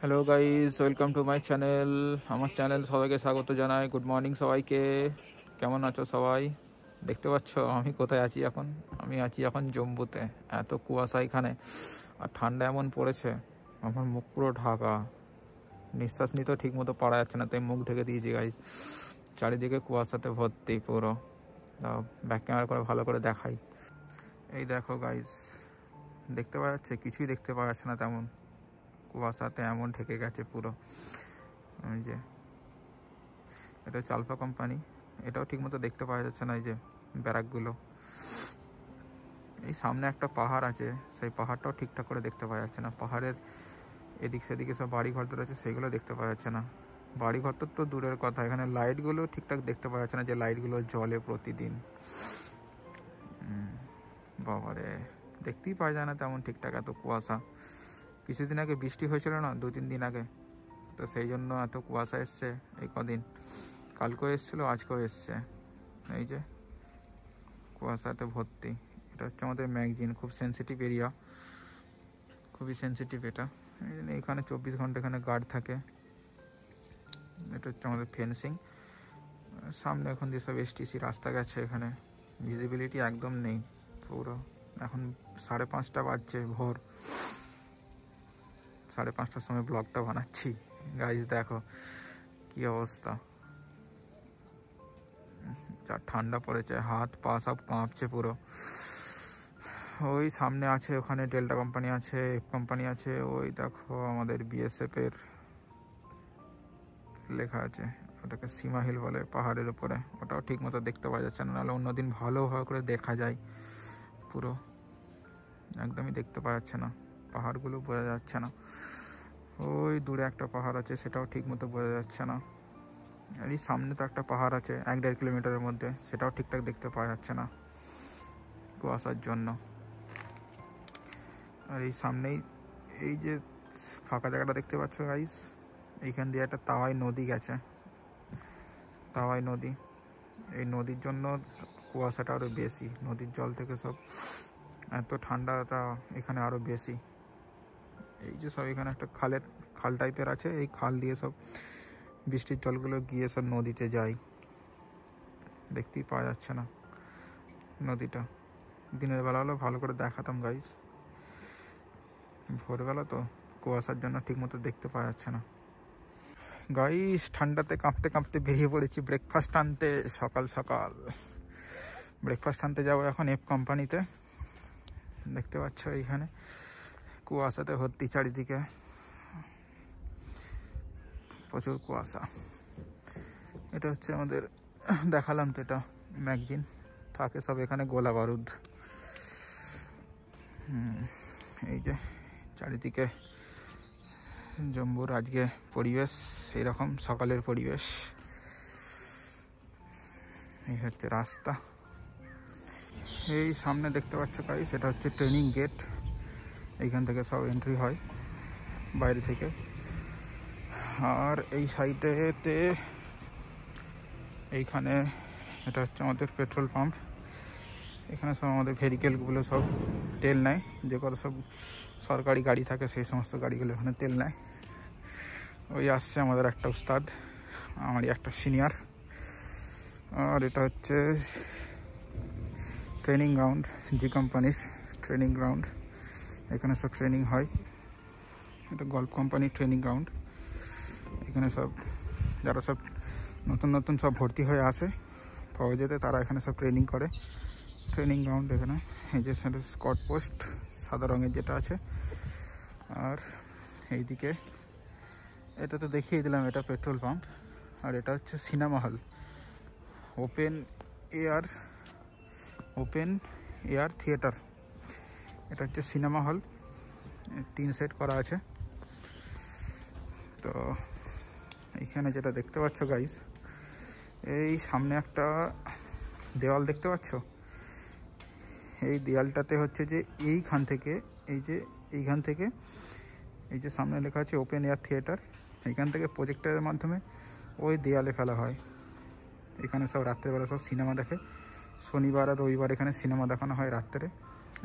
Hello guys, welcome to my channel. আমার channel সবাইকে স্বাগত জানাই। গুড মর্নিং সবাইকে। কেমন আছো সবাই? দেখতে পাচ্ছ আমি কোথায় আছি এখন? আমি আছি এখন জম্মুতে। এত কুয়াশা এখানে, আর ঠান্ডা এমন পড়েছে, আমার মুখ পুরো ঢাকা। নিঃশ্বাস নিতেও ঠিক মতো পারা যাচ্ছে না, তাই মুখ ঢেকে দিয়েছি গাইস। চারিদিকে কুয়াশাতে ভর্তি পুরো। ব্যাক ক্যামেরা করে ভালো করে দেখাই। এই দেখো গাইস, দেখতে পাওয়া যাচ্ছে? কিছুই দেখতে পাওয়া যাচ্ছে না তেমন, কুয়াশাতে এমন ঢেকে গেছে পুরো। এই যে এটা হচ্ছে আলফা কোম্পানি, এটাও ঠিকমতো দেখতে পাওয়া যাচ্ছে না। এই যে ব্যারাকগুলো, এই সামনে একটা পাহাড় আছে, সেই পাহাড়টাও ঠিকঠাক করে দেখতে পাওয়া যাচ্ছে না। পাহাড়ের এদিক সেদিকে সব বাড়িঘর রয়েছে, সেইগুলো দেখতে পাওয়া যাচ্ছে না। বাড়িঘর তো দূরের কথা, এখানে লাইটগুলো ঠিকঠাক দেখতে পাওয়া যাচ্ছে না, যে লাইটগুলো জ্বলে প্রতিদিন। বাবারে, দেখতেই পাওয়া যায় না তেমন ঠিকঠাক, এত কুয়াশা। কিছুদিন আগে বৃষ্টি হয়েছিল না, 2-3 দিন আগে, তো সেই জন্য এত কুয়াশা এসছে এই কদিন। কালকেও এসেছিলো, আজকেও এসছে। এই যে কুয়াশাতে ভর্তি। এটা হচ্ছে আমাদের ম্যাগজিন, খুব সেন্সিটিভ এরিয়া, খুবই সেন্সিটিভ এটা। এই জন্য এখানে 24 ঘন্টা এখানে গার্ড থাকে। এটা হচ্ছে আমাদের ফেন্সিং। সামনে এখন যেসব এসটিসি রাস্তা গেছে, এখানে ভিজিবিলিটি একদম নেই পুরো। এখন 5:30 বাজছে ভোর, 5:30টার সময় ব্লগটা বানাচ্ছি। গাইজ দেখো কি অবস্থা, যা ঠান্ডা পড়েছে, হাত পা সব কাঁপছে পুরো। ওই সামনে আছে, ওখানে ডেল্টা কোম্পানি আছে, এফ কোম্পানি আছে। ওই দেখো আমাদের বিএসএফ এর লেখা আছে, ওটাকে সীমা হিল বলে, পাহাড়ের উপরে। ওটাও ঠিক মতো দেখতে পাওয়া যাচ্ছে না, নাহলে অন্যদিন ভালোভাবে করে দেখা যায় পুরো। একদমই দেখতে পাওয়া যাচ্ছে না, পাহাড়গুলো বোঝা যাচ্ছে না। ওই দূরে একটা পাহাড় আছে, সেটাও ঠিক মতো বোঝা যাচ্ছে না। আর এই সামনে তো একটা পাহাড় আছে 1-1.5 কিলোমিটারের মধ্যে, সেটাও ঠিকঠাক দেখতে পাওয়া যাচ্ছে না কুয়াশার জন্য। আর এই সামনেই এই যে ফাঁকা জায়গাটা দেখতে পাচ্ছ গাইস, এইখান দিয়ে একটা তাওয়াই নদী গেছে, তাওয়াই নদী। এই নদীর জন্য কুয়াশাটা আরও বেশি, নদীর জল থেকে সব এত ঠান্ডাটা এখানে আরও বেশি। এই যে সব এখানে একটা খাল টাইপের আছে, এই খাল দিয়ে সব বৃষ্টির জলগুলো গিয়ে সব নদীতে যায়। দেখতেই পাওয়া যাচ্ছে না নদীটা। দিনের বেলা হলেও ভালো করে দেখাতাম গাইস, ভোরবেলা তো কুয়াশার জন্য ঠিক মতো দেখতে পাওয়া যাচ্ছে না। গাইস ঠান্ডাতে কাঁপতে কাঁপতে বেরিয়ে পড়েছি ব্রেকফাস্ট আনতে। সকাল সকাল ব্রেকফাস্ট আনতে যাবো এখন এফ কোম্পানিতে। দেখতে পাচ্ছ এইখানে কুয়াশাতে ভর্তি চারিদিকে, প্রচুর কুয়াশা। এটা হচ্ছে আমাদের, দেখালাম তো, এটা ম্যাগজিন থাকে সব এখানে, গোলা বারুদ। এই যে চারিদিকে জম্মুর আজকে পরিবেশ এইরকম, সকালের পরিবেশ। এই হচ্ছে রাস্তা, এই সামনে দেখতে পাচ্ছ গাইস, সেটা হচ্ছে ট্রেনিং গেট। এইখান থেকে সব এন্ট্রি হয় বাইরে থেকে। আর এই সাইডেতে এইখানে এটা হচ্ছে আমাদের পেট্রোল পাম্প। এখানে সব আমাদের ভেহিকেলগুলো সব তেল নেয়, যে কত সব সরকারি গাড়ি থাকে সেই সমস্ত গাড়িগুলো এখানে তেল নেয়। ওই আসছে আমাদের একটা উস্তাদ, আমারই একটা সিনিয়র। আর এটা হচ্ছে ট্রেনিং গ্রাউন্ড, জি কোম্পানির ট্রেনিং গ্রাউন্ড। এখানে সব ট্রেনিং হয়। এটা গল্ফ কোম্পানির ট্রেনিং গ্রাউন্ড। এখানে সব যারা সব নতুন নতুন সব ভর্তি হয়ে আসে ফৌজেতে, তারা এখানে সব ট্রেনিং করে। ট্রেনিং গ্রাউন্ড এখানে। এই যে স্কট পোস্ট সাদা রঙের যেটা আছে। আর এইদিকে এটা তো দেখিয়ে দিলাম, এটা পেট্রোল পাম্প। আর এটা হচ্ছে cinema hall, open air theatre. এটা হচ্ছে সিনেমা হল, 3 সেট করা আছে। তো এইখানে যেটা দেখতে পাচ্ছ গাইস, এই সামনে একটা দেওয়াল দেখতে পাচ্ছ। এই দেওয়ালটাতে হচ্ছে যে এইখান থেকে এই যে সামনে লেখা আছে ওপেন এয়ার থিয়েটার, এইখান থেকে প্রজেক্টরের মাধ্যমে ওই দেওয়ালে ফেলা হয়। এখানে সব রাত্রেবেলা সব সিনেমা দেখে, শনিবার আর রবিবার এখানে সিনেমা দেখানো হয় রাত্রে।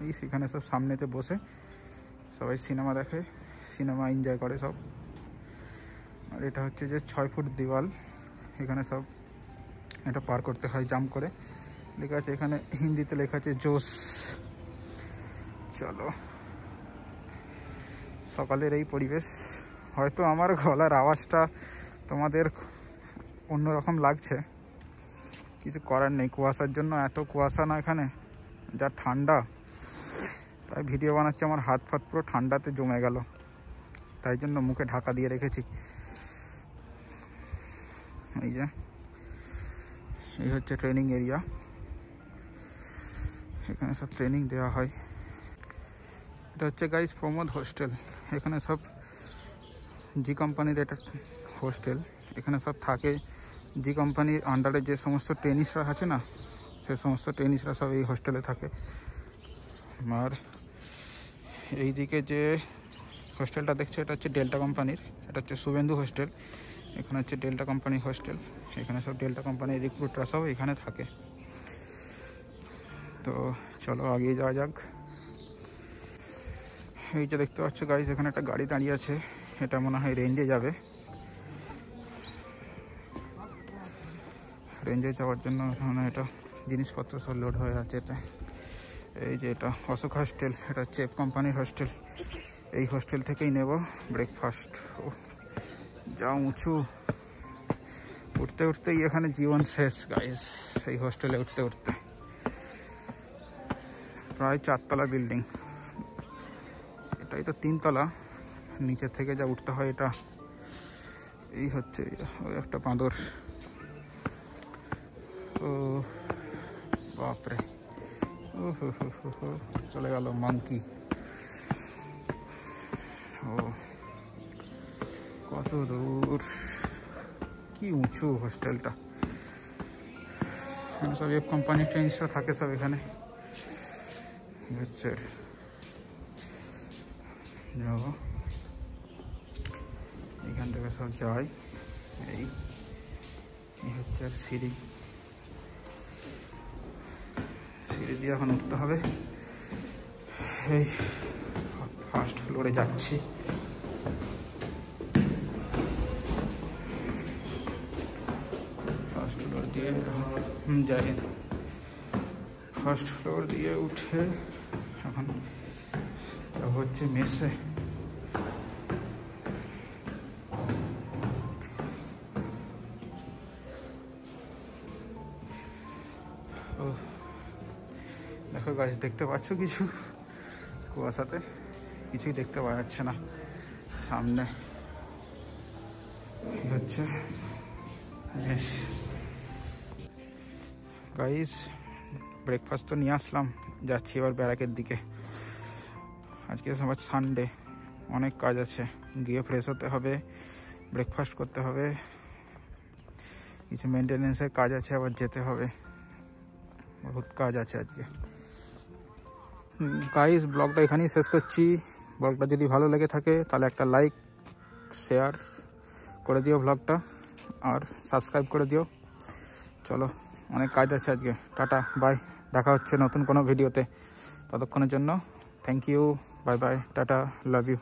এই সেখানে সব সামনেতে বসে সবাই সিনেমা দেখে, সিনেমা এনজয় করে সব। আর এটা হচ্ছে যে 6 ফুট দেওয়াল, এখানে সব এটা পার করতে হয় জাম্প করে। লেখা আছে এখানে হিন্দিতে, লেখা আছে জোস। চলো, সকালের এই পরিবেশ। হয়তো আমার গলার আওয়াজটা তোমাদের অন্যরকম লাগছে, কিছু করার নেই, কুয়াশার জন্য। এত কুয়াশা না এখানে, যা ঠান্ডা, তাই ভিডিও বানাচ্ছি আমার হাত ফাত পুরো ঠান্ডাতে জমে গেল, তাই জন্য মুখে ঢাকা দিয়ে রেখেছি। এই যে এই হচ্ছে ট্রেনিং এরিয়া, এখানে সব ট্রেনিং দেওয়া হয়। এটা হচ্ছে গাইস প্রমোদ হোস্টেল, এখানে সব জি কোম্পানির এটা হোস্টেল। এখানে সব থাকে জি কোম্পানির আন্ডারে যে সমস্ত ট্রেনিসরা আছে না, সে সমস্ত ট্রেনিসরা সব এই হোস্টেলে থাকে। আর এইদিকে যে হোস্টেলটা দেখছো এটা হচ্ছে ডেল্টা কোম্পানির, এটা হচ্ছে শুভেন্দু হোস্টেল। এখানে হচ্ছে ডেল্টা কোম্পানির হোস্টেল, এখানে সব ডেল্টা কোম্পানির রিক্রুটরা সব এখানে থাকে। তো চলো এগিয়ে যাওয়া যাক। এই যে দেখতে পাচ্ছ গাইস, এখানে একটা গাড়ি দাঁড়িয়ে আছে, এটা মনে হয় রেঞ্জে যাবে। রেঞ্জে যাওয়ার জন্য মানে এটা জিনিসপত্র সব লোড হয়ে আছে এটা। এই যে এটা অশোক হোস্টেল, এটা হচ্ছে এফ কোম্পানির হোস্টেল। এই হোস্টেল থেকেই নেব ব্রেকফাস্ট। ও যা উঁচু, উঠতে উঠতেই এখানে জীবন শেষ গাইস, এই হোস্টেলে উঠতে উঠতে। প্রায় 4 তলা বিল্ডিং, এটাই তো 3 তলা, নিচের থেকে যা উঠতে হয় এটা। এই হচ্ছে ওই একটা বাঁদর, ও বাপরে, ও হো চলে গেল মাংকি। ও কত দূর, কি উঁচু হোস্টেলটা। সব এক কোম্পানির ট্রেনিসরা থাকে সব এখানে। হচ্ছে যাবো, এখান থেকে সব যাই। এই হচ্ছে সিঁড়ি, সিঁড়ি দিয়ে এখন উঠতে হবে। এই ফার্স্ট ফ্লোরে যাচ্ছি। ফার্স্ট ফ্লোর দিয়ে যাই, ফার্স্ট ফ্লোর দিয়ে উঠে এখন হচ্ছে মেসে। দেখো গাছ দেখতে পাচ্ছ কিছু? কুয়াশাতে কিছুই দেখতে পাওয়া যাচ্ছে না। সামনে হচ্ছে গাইস, ব্রেকফাস্ট তো নিয়ে আসলাম, যাচ্ছি এবার ব্যারাকের দিকে। আজকে সবার সানডে, অনেক কাজ আছে, গিয়ে ফ্রেশ হতে হবে, ব্রেকফাস্ট করতে হবে, কিছু মেনটেনেন্সের কাজ আছে, আবার যেতে হবে, বহুত কাজ আছে আজকে। গাইস ব্লগটা এখানেই শেষ করছি। ব্লগটা যদি ভালো লেগে থাকে তাহলে একটা লাইক শেয়ার করে দিও ব্লগটা, আর সাবস্ক্রাইব করে দিও। চলো, অনেক কাজ আছে আজকে। টাটা, বাই, দেখা হচ্ছে নতুন কোনো ভিডিওতে। ততক্ষণের জন্য thank you, bye bye, tata, love you.